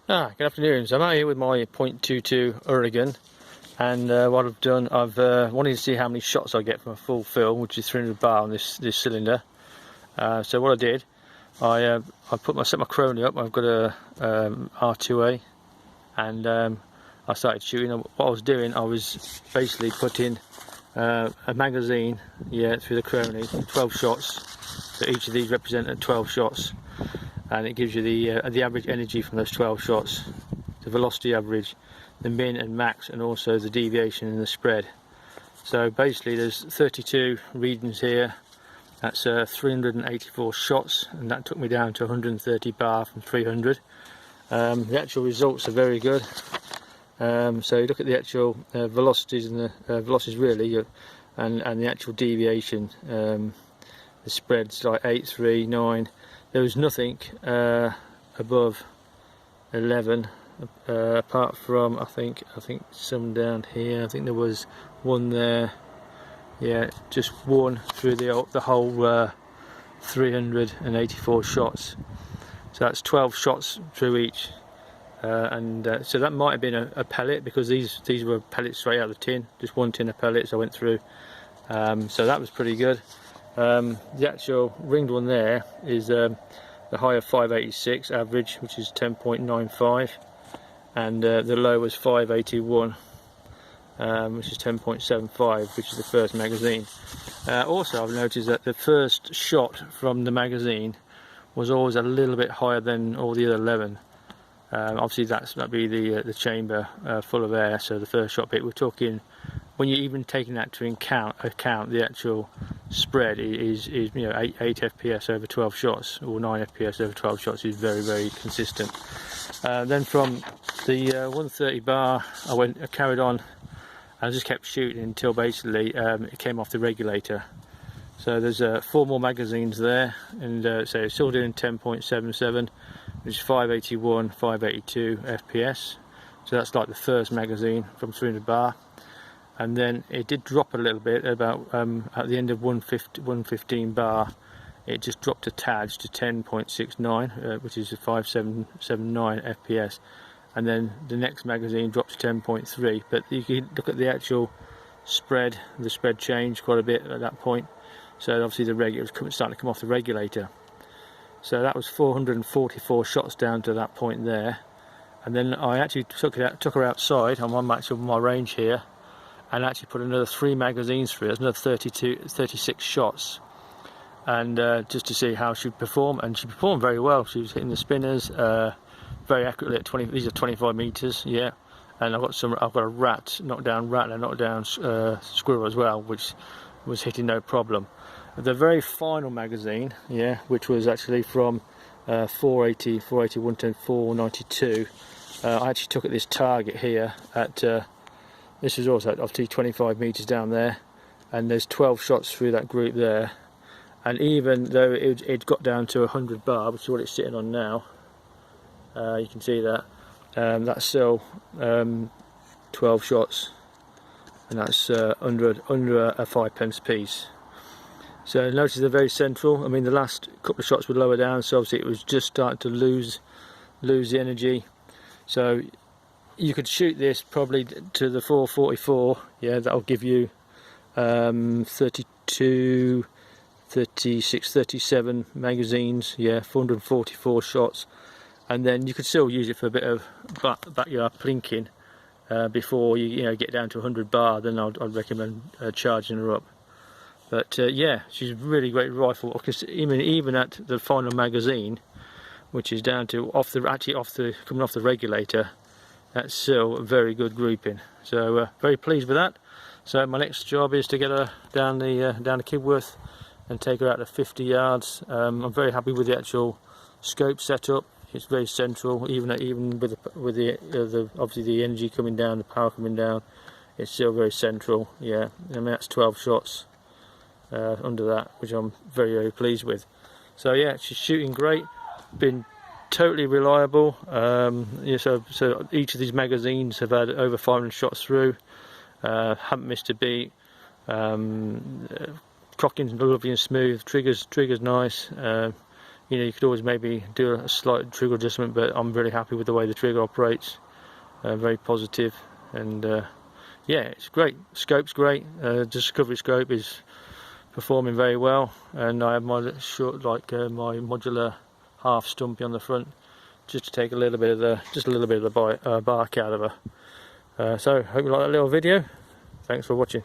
Good afternoon. So I'm out here with my .22 Uragan, and what I've done, I've wanted to see how many shots I get from a full fill, which is 300 bar on this cylinder. So what I did, I set my chrono up. I've got a R2A, and I started shooting. What I was doing, I was basically putting a magazine, through the chrono, 12 shots. So each of these represent 12 shots. And it gives you the average energy from those 12 shots, the velocity average, the min and max, and also the deviation and the spread. So basically there's 32 readings here. That's 384 shots, and that took me down to 130 bar from 300. The actual results are very good. So you look at the actual velocities and the velocities really, and the actual deviation. The spread's like 8, 3, 9. There was nothing above 11, apart from I think some down here. I think there was one there. Yeah, just one through the whole 384 shots. So that's 12 shots through each, so that might have been a pellet, because these were pellets straight out of the tin. Just one tin of pellets I went through. So that was pretty good. The actual ringed one there is the high of 586 average, which is 10.95, and the low was 581, which is 10.75, which is the first magazine. Also, I've noticed that the first shot from the magazine was always a little bit higher than all the other 11. Obviously that'd be the chamber full of air, so the first shot bit, we're talking, when you're even taking that to account, the actual spread is 8 FPS over 12 shots, or 9 FPS over 12 shots is very, very consistent. Then from the 130 bar, I carried on. I just kept shooting until basically it came off the regulator. So there's 4 more magazines there, and so it's still doing 10.77, which is 581, 582 FPS. So that's like the first magazine from 300 bar. And then it did drop a little bit about at the end of 115 bar. It just dropped a tad to 10.69, which is a 579 FPS. And then the next magazine drops to 10.3. But you can look at the actual spread. The spread changed quite a bit at that point. So obviously the regulator was starting to come off the regulator. So that was 444 shots down to that point there. And then I actually took her outside. I'm on my range here, and actually put another 3 magazines through. That's another 36 shots, and just to see how she'd perform. And she performed very well. She was hitting the spinners very accurately at 20. These are 25 meters, yeah. And I've got a knockdown rat and a knockdown squirrel as well, which was hitting no problem. The very final magazine, which was actually from 480, 110, 492. I actually took at this target here at. This is also obviously 25 meters down there, and there's 12 shots through that group there. And even though it got down to 100 bar, which is what it's sitting on now, you can see that that's still 12 shots, and that's under a 5 pence piece. So notice they're very central. I mean, the last couple of shots were lower down, so obviously it was just starting to lose the energy. So you could shoot this probably to the 444, that'll give you 32, 36, 37 magazines, 444 shots, and then you could still use it for a bit of backyard plinking before you get down to 100 bar. Then I'd recommend charging her up. But she's a really great rifle, because even at the final magazine, which is down to coming off the regulator, that's still a very good grouping. So very pleased with that. So my next job is to get her down to Kibworth and take her out to 50 yards. I'm very happy with the actual scope setup. It's very central, even with the obviously the energy coming down, the power coming down. It's still very central. I mean, that's 12 shots under that, which I'm very, very pleased with. So she's shooting great. Been totally reliable. So each of these magazines have had over 500 shots through. Haven't missed a beat. Cocking's lovely and smooth. Trigger's nice. you know, you could always maybe do a slight trigger adjustment, but I'm really happy with the way the trigger operates. Very positive, and yeah, it's great. Scope's great. Discovery scope is performing very well, and I have my short, like my modular half stumpy on the front, just to take a little bit of the bark out of her. So hope you like that little video. Thanks for watching.